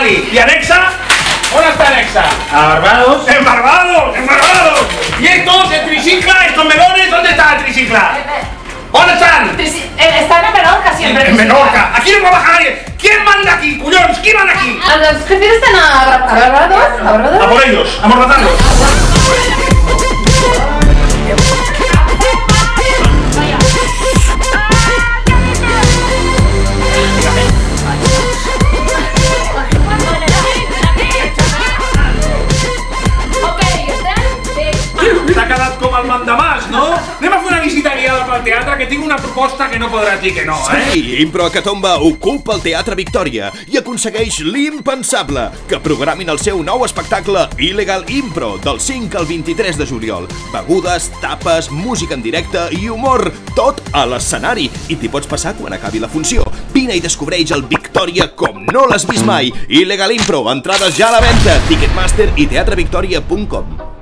Escenari. ¿Y Alexa? ¿Dónde está Alexa? ¿A Barbados? ¡En Barbados! ¡En Barbados! ¿Y estos, el tricicla, estos melones? ¿Dónde está el tricicla? ¿Dónde están? Están en Menorca siempre. En Menorca. Aquí no trabaja nadie. ¿Quién manda aquí, cuñones? ¿Quién manda aquí? Los jefes están a Barbados. A por ellos, a mordatarlos. T'ha quedat com el mandamàs, no? Anem a fer una visita guiada pel teatre, que tinc una proposta que no podràs dir que no, eh? Sí, Impro Hecatombe ocupa el Teatre Victòria i aconsegueix l'impensable, que programin el seu nou espectacle Il·legal Impro del 5 al 23 de juliol. Begudes, tapes, música en directe i humor, tot a l'escenari. I t'hi pots passar quan acabi la funció. Vine i descobreix el Victòria com no l'has vist mai. Il·legal Impro, entrades ja a la venda. Ticketmaster i teatrevictoria.com.